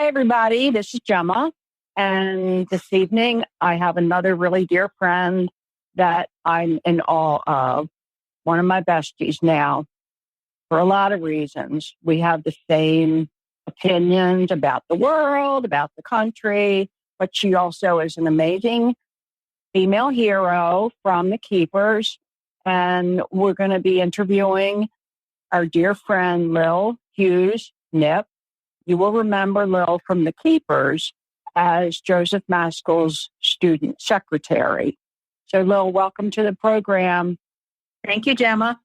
Hi, everybody. This is Gemma. And this evening, I have another really dear friend that I'm in awe of, one of my besties now, for a lot of reasons. We have the same opinions about the world, about the country, but she also is an amazing female hero from the Keepers. And we're going to be interviewing our dear friend, Lil Hughes Knipp. You will remember Lil from the Keepers as Joseph Maskell's student secretary. So, Lil, welcome to the program. Thank you, Gemma.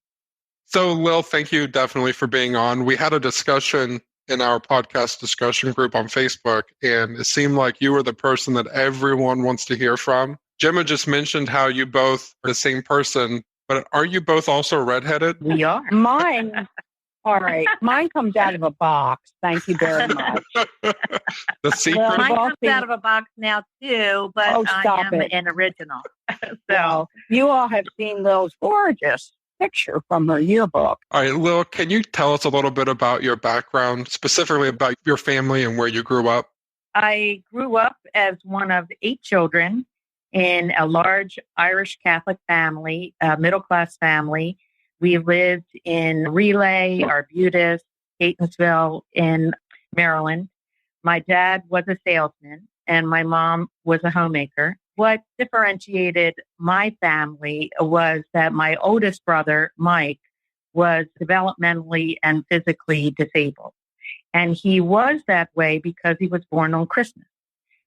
So, Lil, thank you definitely for being on. We had a discussion in our podcast discussion group on Facebook, and it seemed like you were the person that everyone wants to hear from. Gemma just mentioned how you both are the same person, but are you both also redheaded? We are. Mine. All right. Mine comes out of a box. Thank you very much. The secret? Well, Mine comes out of a box now, too, but I am an original. So you all have seen Lil's gorgeous picture from her yearbook. All right, Lil, can you tell us a little bit about your background, specifically about your family and where you grew up? I grew up as one of 8 children in a large Irish Catholic family, a middle-class family. We lived in Relay, Arbutus, Catonsville in Maryland. My dad was a salesman and my mom was a homemaker. What differentiated my family was that my oldest brother, Mike, was developmentally and physically disabled. And he was that way because he was born on Christmas.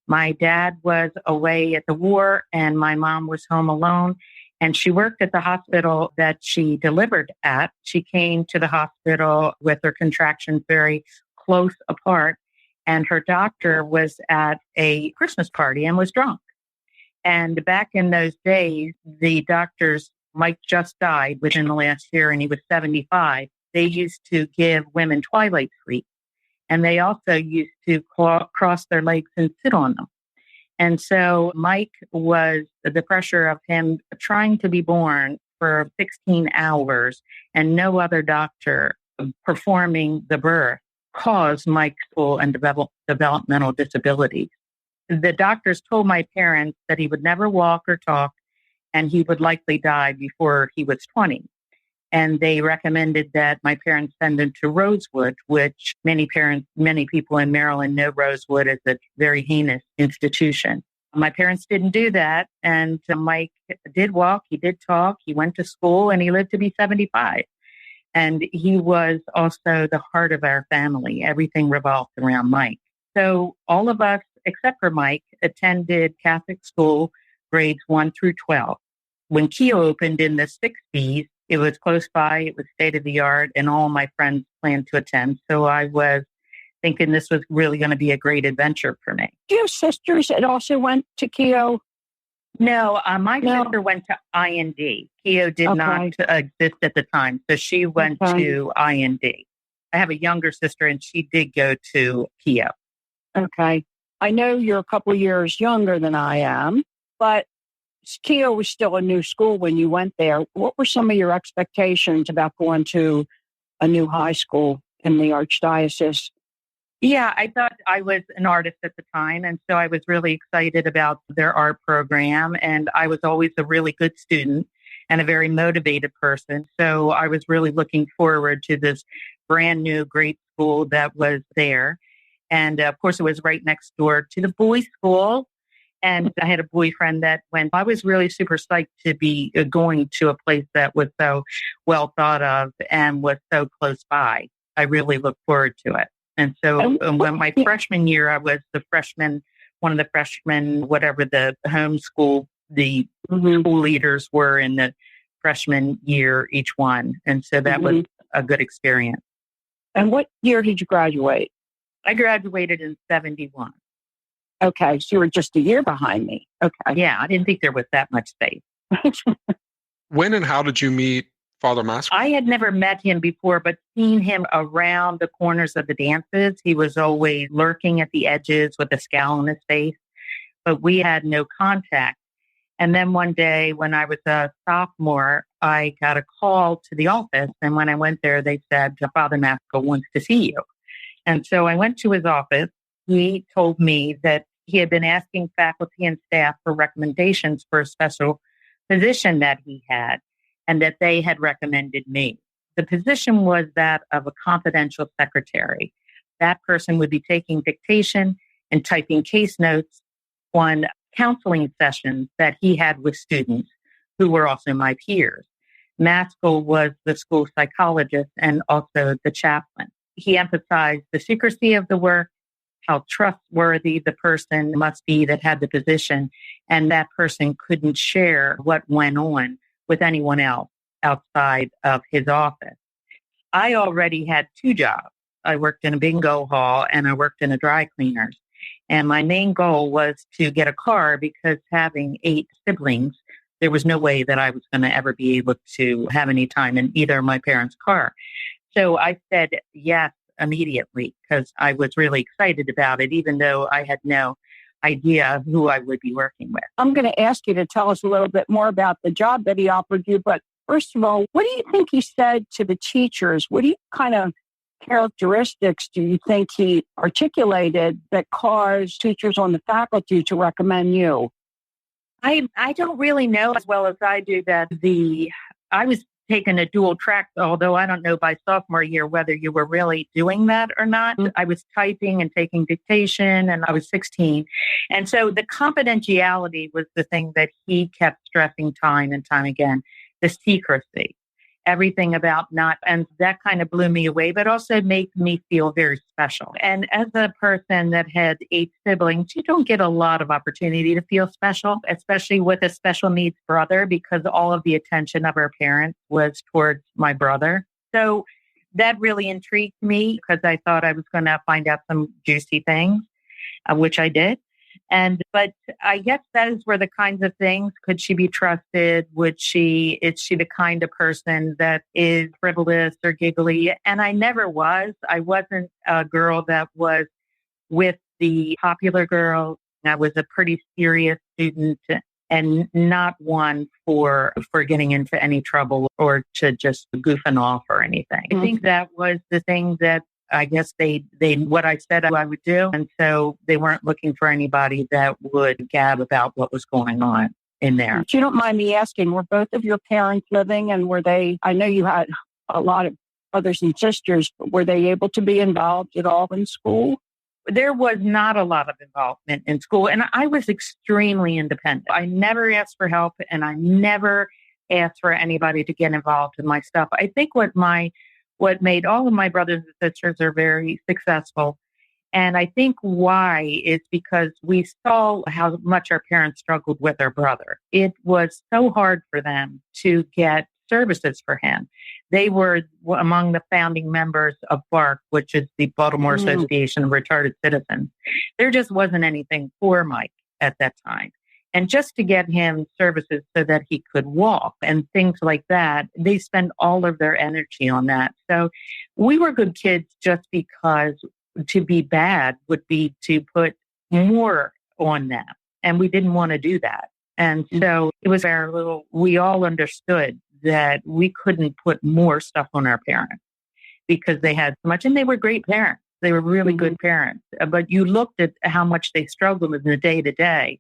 My dad was away at the war and my mom was home alone. And she worked at the hospital that she delivered at. She came to the hospital with her contractions very close apart. And her doctor was at a Christmas party and was drunk. And back in those days, the doctors, Mike just died within the last year and he was 75. They used to give women twilight sleep. And they also used to cross their legs and sit on them. And so Mike was the pressure of him trying to be born for 16 hours and no other doctor performing the birth caused Mike's full and developmental disabilities. The doctors told my parents that he would never walk or talk and he would likely die before he was 20. And they recommended that my parents send him to Rosewood, which many people in Maryland know Rosewood as a very heinous institution. My parents didn't do that. And Mike did walk, he did talk, he went to school, and he lived to be 75. And he was also the heart of our family. Everything revolved around Mike. So all of us, except for Mike, attended Catholic school grades 1 through 12. When Keough opened in the 60s, it was close by, it was state of the art, and all my friends planned to attend. So I was thinking this was really going to be a great adventure for me. Do you have sisters that also went to Keough? No, my sister went to IND. Keough did not exist at the time, so she went to IND. I have a younger sister, and she did go to Keough. Okay. I know you're a couple years younger than I am, but Keough was still a new school when you went there. What were some of your expectations about going to a new high school in the Archdiocese? Yeah, I thought I was an artist at the time, and so I was really excited about their art program, and I was always a really good student and a very motivated person. So I was really looking forward to this brand new great school that was there. And of course, it was right next door to the boys' school. And I had a boyfriend that went. I was really super psyched to be going to a place that was so well thought of and was so close by. I really looked forward to it. And so when my freshman year, I was one of the freshmen, whatever the homeschool, the school leaders were in the freshman year, each one. And so that was a good experience. And what year did you graduate? I graduated in 71. Okay, so you were just a year behind me. Okay. Yeah, I didn't think there was that much space. When and how did you meet Father Maskell? I had never met him before, but seen him around the corners of the dances. He was always lurking at the edges with a scowl on his face, but we had no contact. And then one day when I was a sophomore, I got a call to the office. And when I went there, they said, Father Maskell wants to see you. And so I went to his office he told me that he had been asking faculty and staff for recommendations for a special position that he had, and that they had recommended me. The position was that of a confidential secretary. That person would be taking dictation and typing case notes on counseling sessions that he had with students who were also my peers. Maskell was the school psychologist and also the chaplain. He emphasized the secrecy of the work, how trustworthy the person must be that had the position, and that person couldn't share what went on with anyone else outside of his office. I already had two jobs. I worked in a bingo hall and I worked in a dry cleaners. And my main goal was to get a car because having 8 siblings, there was no way that I was going to ever be able to have any time in either of my parents' car. So I said yes immediately because I was really excited about it, even though I had no idea of who I would be working with. I'm going to ask you to tell us a little bit more about the job that he offered you. But first of all, what do you think he said to the teachers? What kind of characteristics do you think he articulated that caused teachers on the faculty to recommend you? I don't really know as well as I do that I was taking a dual track, although I don't know by sophomore year whether you were really doing that or not. Mm-hmm. I was typing and taking dictation and I was 16. And so the confidentiality was the thing that he kept stressing time and time again, the secrecy. Everything about and that kind of blew me away, but also made me feel very special. And as a person that had 8 siblings, you don't get a lot of opportunity to feel special, especially with a special needs brother, because all of the attention of our parents was towards my brother. So that really intrigued me because I thought I was going to find out some juicy things, which I did. But I guess that is where the kinds of things, could she be trusted? Is she the kind of person that is frivolous or giggly? And I never was. I wasn't a girl that was with the popular girls. I was a pretty serious student and not one for getting into any trouble or to just goofing off or anything. Mm-hmm. I think that was the thing that I guess they what I said I would do. And so they weren't looking for anybody that would gab about what was going on in there. If you don't mind me asking, were both of your parents living and I know you had a lot of brothers and sisters, but were they able to be involved at all in school? There was not a lot of involvement in school. And I was extremely independent. I never asked for help and I never asked for anybody to get involved in my stuff. I think what made all of my brothers and sisters are very successful. And I think why is because we saw how much our parents struggled with our brother. It was so hard for them to get services for him. They were among the founding members of BARC, which is the Baltimore Association of Retarded Citizens. There just wasn't anything for Mike at that time. And just to get him services so that he could walk and things like that, they spend all of their energy on that. So we were good kids just because to be bad would be to put more on them. And we didn't want to do that. And so it was we all understood that we couldn't put more stuff on our parents because they had so much, and they were great parents. They were really good parents. But you looked at how much they struggled in the day to day,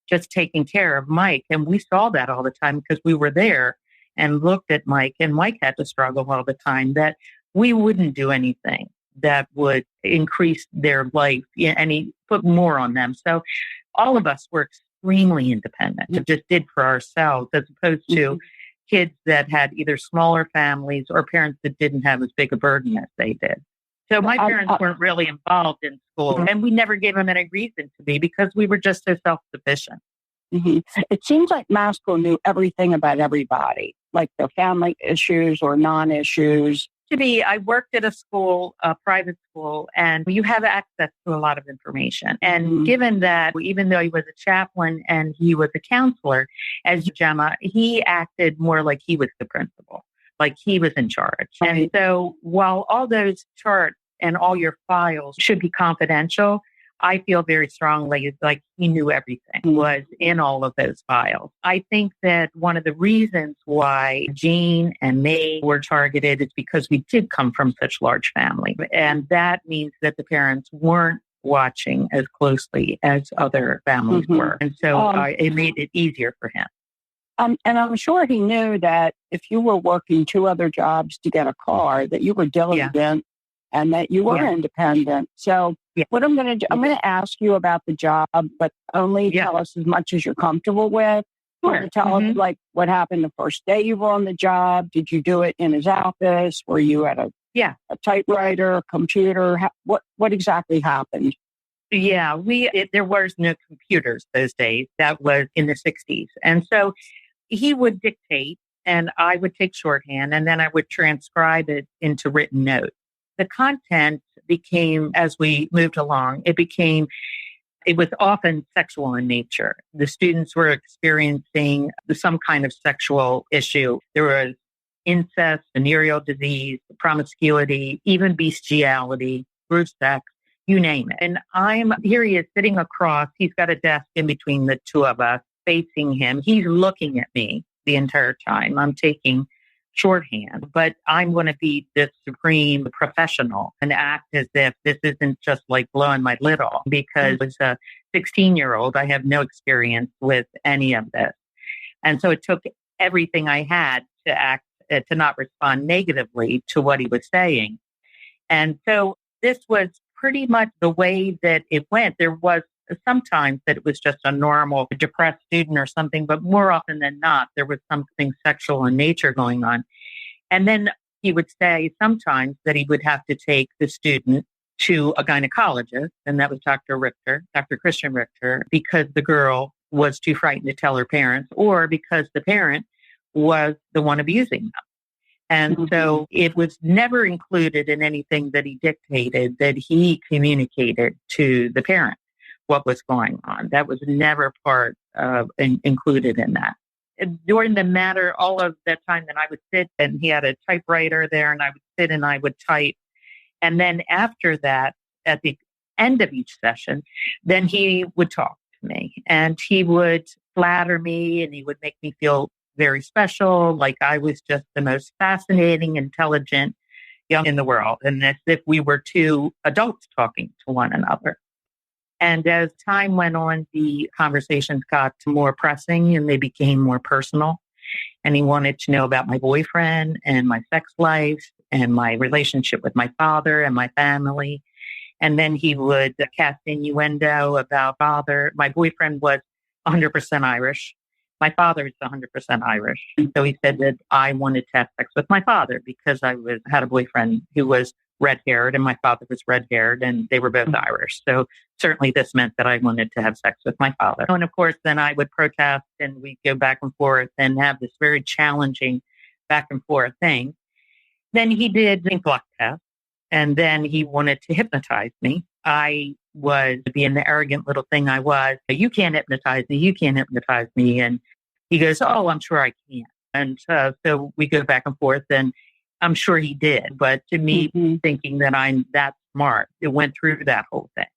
just taking care of Mike. And we saw that all the time because we were there and looked at Mike, and Mike had to struggle all the time, that we wouldn't do anything that would increase their life and he put more on them. So all of us were extremely independent. We just did for ourselves as opposed to kids that had either smaller families or parents that didn't have as big a burden as they did. So my parents weren't really involved in school, and we never gave them any reason to be because we were just so self-sufficient. Mm-hmm. It seems like Maskell knew everything about everybody, like their family issues or non-issues. I worked at a private school, and you have access to a lot of information. And given that, even though he was a chaplain and he was a counselor, as Gemma, he acted more like he was the principal, like he was in charge. Right. And so while all those charts and all your files should be confidential, I feel very strongly like he knew everything was in all of those files. I think that one of the reasons why Jean and May were targeted is because we did come from such large families. And that means that the parents weren't watching as closely as other families were. And so it made it easier for him. And I'm sure he knew that if you were working 2 other jobs to get a car, that you were diligent and that you were independent. So what I'm going to do, I'm going to ask you about the job, but only tell us as much as you're comfortable with. Sure. Tell us like what happened the first day you were on the job. Did you do it in his office? Were you at a typewriter, a computer? What exactly happened? Yeah, there was no computers those days. That was in the 60s. And so he would dictate and I would take shorthand and then I would transcribe it into written notes. The content became, as we moved along, it was often sexual in nature. The students were experiencing some kind of sexual issue. There was incest, venereal disease, promiscuity, even bestiality, group sex, you name it. And here he is sitting across. He's got a desk in between the 2 of us facing him. He's looking at me the entire time. I'm taking shorthand, but I'm going to be the supreme professional and act as if this isn't just like blowing my lid off because as a 16-year-old, I have no experience with any of this. And so it took everything I had to not respond negatively to what he was saying. And so this was pretty much the way that it went. There was sometimes that it was just a normal depressed student or something, but more often than not, there was something sexual in nature going on. And then he would say sometimes that he would have to take the student to a gynecologist, and that was Dr. Christian Richter, because the girl was too frightened to tell her parents or because the parent was the one abusing them. And so it was never included in anything that he dictated that he communicated to the parent what was going on. That was never part of included in that. During the matter, all of that time that I would sit and he had a typewriter there and I would sit and I would type. And then after that, at the end of each session, then he would talk to me and he would flatter me and he would make me feel very special, like I was just the most fascinating, intelligent young in the world, and as if we were 2 adults talking to one another. And as time went on, the conversations got more pressing and they became more personal. And he wanted to know about my boyfriend and my sex life and my relationship with my father and my family. And then he would cast innuendo about father. My boyfriend was 100% Irish. My father is 100% Irish. So he said that I wanted to have sex with my father because I had a boyfriend who was red-haired and my father was red-haired and they were both Irish. So certainly this meant that I wanted to have sex with my father. And of course, then I would protest and we'd go back and forth and have this very challenging back and forth thing. Then he did the blood test and then he wanted to hypnotize me. I was being the arrogant little thing I was. You can't hypnotize me. You can't hypnotize me. And he goes, oh, I'm sure I can. And so we go back and forth and I'm sure he did. But to me, thinking that I'm that smart, it went through that whole thing.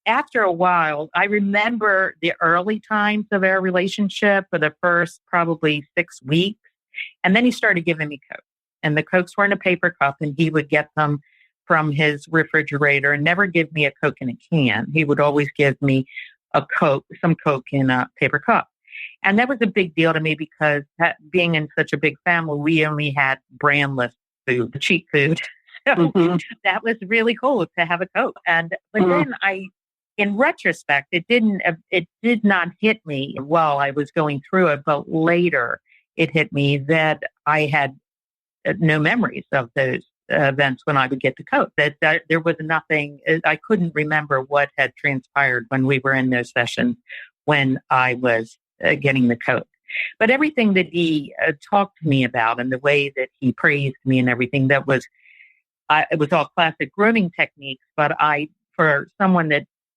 After a while, I remember the early times of our relationship for the first probably 6 weeks. And then he started giving me Coke. And the Cokes were in a paper cup and he would get them from his refrigerator and never give me a Coke in a can. He would always give me some Coke in a paper cup. And that was a big deal to me because being in such a big family, we only had brandless food, cheap food. So that was really cool to have a Coke. But then in retrospect, it did not hit me while I was going through it, but later it hit me that I had no memories of those events when I would get the Coke, that there was nothing, I couldn't remember what had transpired when we were in those sessions when I was getting the Coke. But everything that he talked to me about and the way that he praised me and everything, it was all classic grooming techniques, but for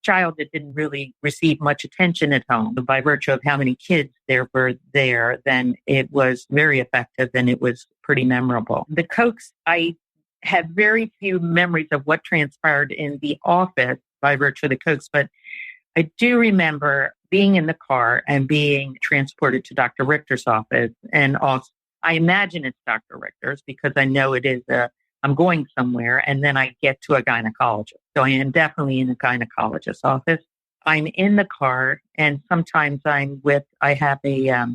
child that didn't really receive much attention at home, by virtue of how many kids there were there, then it was very effective and it was pretty memorable. The Cokes, I have very few memories of what transpired in the office by virtue of the Cokes, but I do remember being in the car and being transported to Dr. Richter's office. And also, I imagine it's Dr. Richter's because I know it is a I'm going somewhere, and then I get to a gynecologist. So I am definitely in a gynecologist's office. I'm in the car, and sometimes I have a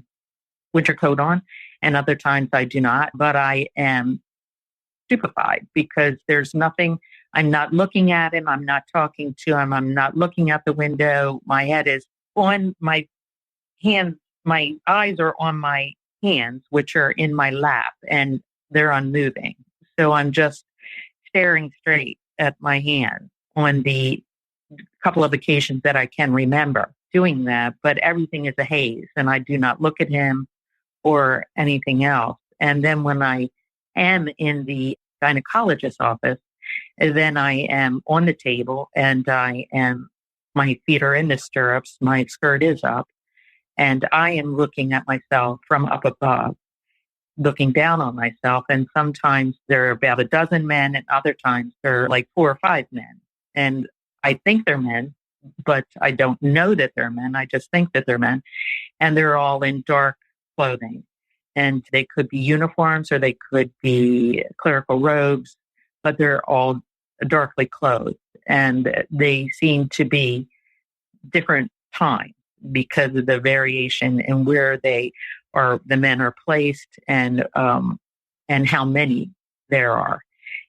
winter coat on, and other times I do not, but I am stupefied because there's nothing. I'm not looking at him. I'm not talking to him. I'm not looking out the window. My head is on my hands. My eyes are on my hands, which are in my lap, and they're unmoving. So I'm just staring straight at my hand on the couple of occasions that I can remember doing that, but everything is a haze, and I do not look at him or anything else. And then when I am in the gynecologist's office, then I am on the table and my feet are in the stirrups, my skirt is up, and I am looking at myself from up above, looking down on myself. And sometimes there are about a dozen men, and other times there are like 4 or 5 men. And I think they're men, but I don't know that they're men. I just think that they're men. And they're all in dark clothing. And they could be uniforms or they could be clerical robes, but they're all darkly clothed. And they seem to be different times because of the variation in where the men are placed and how many there are.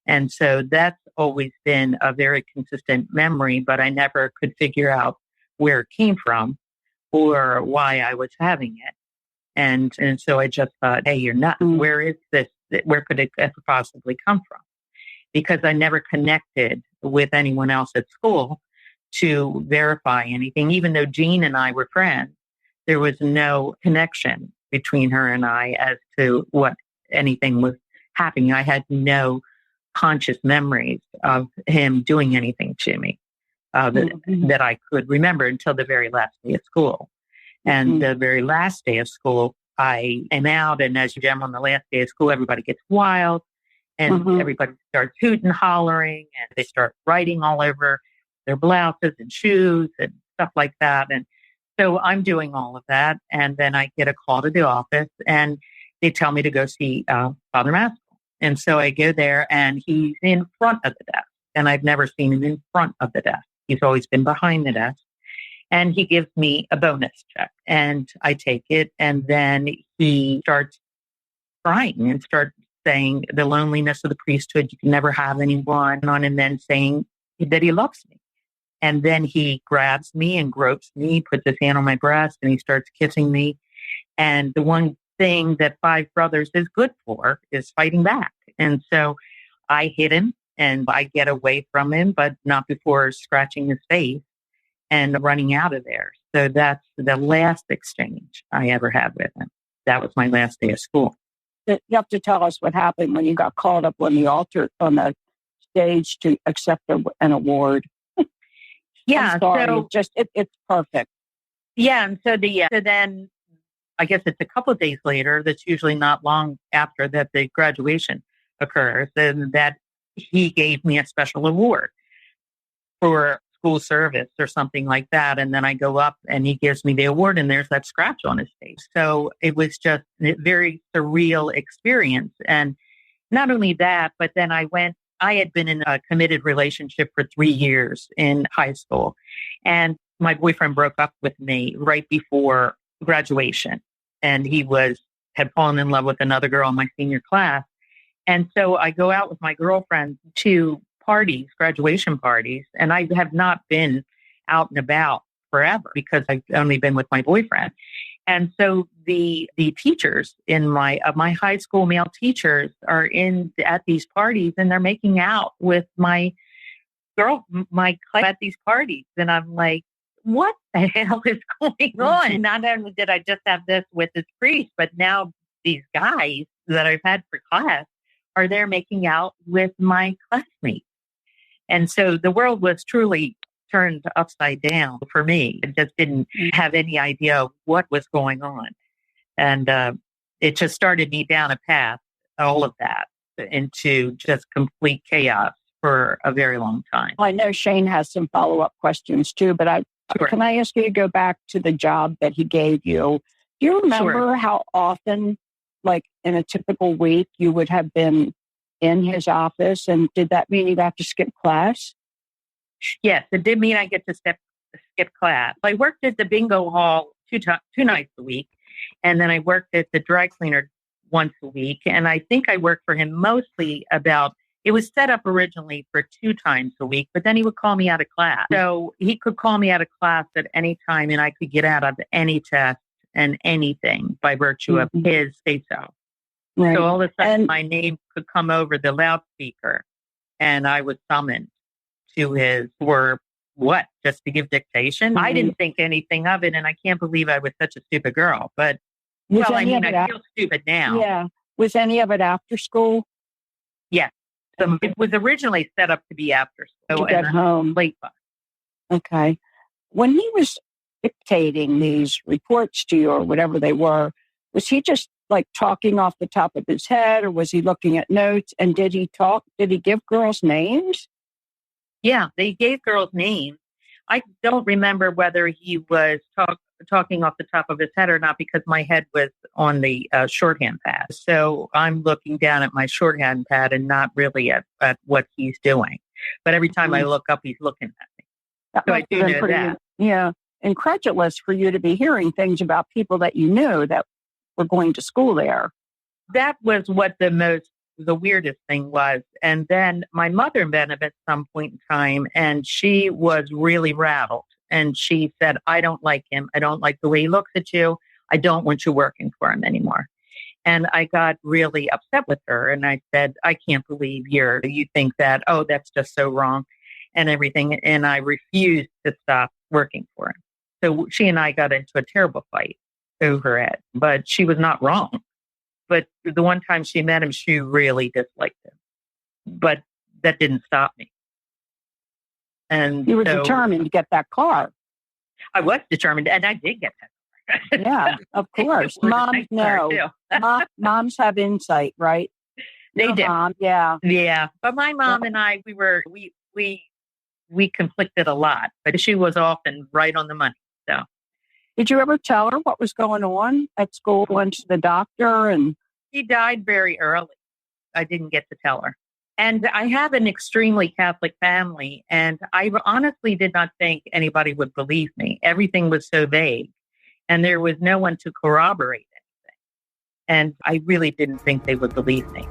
And so that's always been a very consistent memory, but I never could figure out where it came from or why I was having it. And so I just thought, hey, you're nuts. Where is this? Where could it possibly come from? Because I never connected with anyone else at school to verify anything. Even though Jean and I were friends, there was no connection between her and I as to what anything was happening. I had no conscious memories of him doing anything to me that I could remember until the very last day of school. And the very last day of school, I am out. And as usual, on the last day of school, everybody gets wild and everybody starts hooting and hollering and they start writing all over their blouses and shoes and stuff like that. And so I'm doing all of that. And then I get a call to the office and they tell me to go see Father Maskell. And so I go there and he's in front of the desk. And I've never seen him in front of the desk. He's always been behind the desk. And he gives me a bonus check and I take it. And then he starts crying and starts saying the loneliness of the priesthood, you can never have anyone on, and then saying that he loves me. And then he grabs me and gropes me, puts his hand on my breast, and he starts kissing me. And the one thing that 5 brothers is good for is fighting back. And so I hit him and I get away from him, but not before scratching his face and running out of there. So that's the last exchange I ever had with him. That was my last day of school. You have to tell us what happened when you got called up on the altar, on the stage to accept an award. Yeah. I'm sorry. So, it's perfect. Yeah. And so so then I guess it's a couple of days later, that's usually not long after that the graduation occurs, and that he gave me a special award for school service or something like that. And then I go up and he gives me the award and there's that scratch on his face. So it was just a very surreal experience. And not only that, but then I had been in a committed relationship for 3 years in high school. And my boyfriend broke up with me right before graduation. And he had fallen in love with another girl in my senior class. And so I go out with my girlfriend to parties, graduation parties, and I have not been out and about forever because I've only been with my boyfriend. And so the teachers in my high school, male teachers, are at these parties and they're making out with my class at these parties. And I'm like, what the hell is going on? Not only did I just have this with this priest, but now these guys that I've had for class are there making out with my classmates. And so the world was truly turned upside down for me. I just didn't have any idea what was going on. And it just started me down a path, all of that, into just complete chaos for a very long time. I know Shane has some follow-up questions too, but can I ask you to go back to the job that he gave you? Do you remember how often, like in a typical week, you would have been in his office. And did that mean you got to skip class? Yes, it did mean I get to skip class. I worked at the bingo hall two nights a week, and then I worked at the dry cleaner once a week. And I think I worked for him mostly it was set up originally for 2 times a week, but then he would call me out of class. So he could call me out of class at any time, and I could get out of any test and anything by virtue of his say-so. Right. So all of a sudden, my name could come over the loudspeaker, and I was summoned to for what? Just to give dictation? I didn't think anything of it, and I can't believe I was such a stupid girl. But, I feel stupid now. Yeah. Was any of it after school? Yes. It was originally set up to be after school. To get home. Late bus. Okay. When he was dictating these reports to you or whatever they were, was he just like talking off the top of his head, or was he looking at notes? And did he give girls names? Yeah, they gave girls names. I don't remember whether he was talking off the top of his head or not, because my head was on the shorthand pad. So I'm looking down at my shorthand pad and not really at what he's doing. But every time I look up, he's looking at me. So I do know that. Yeah, incredulous for you to be hearing things about people that you knew that were going to school there. That was what the weirdest thing was. And then my mother met him at some point in time, and she was really rattled. And she said, I don't like him. I don't like the way he looks at you. I don't want you working for him anymore. And I got really upset with her. And I said, I can't believe you think that. Oh, that's just so wrong and everything. And I refused to stop working for him. So she and I got into a terrible fight over it. But she was not wrong. But the one time she met him, she really disliked him. But that didn't stop me. And you were determined to get that car. I was determined, and I did get that car. Yeah, of course. Moms know. Moms have insight, right? They do. Mom, yeah. Yeah. But my mom and I, we conflicted a lot, but she was often right on the money. So. Did you ever tell her what was going on at school? Went to the doctor and... She died very early. I didn't get to tell her. And I have an extremely Catholic family, and I honestly did not think anybody would believe me. Everything was so vague, and there was no one to corroborate anything. And I really didn't think they would believe me.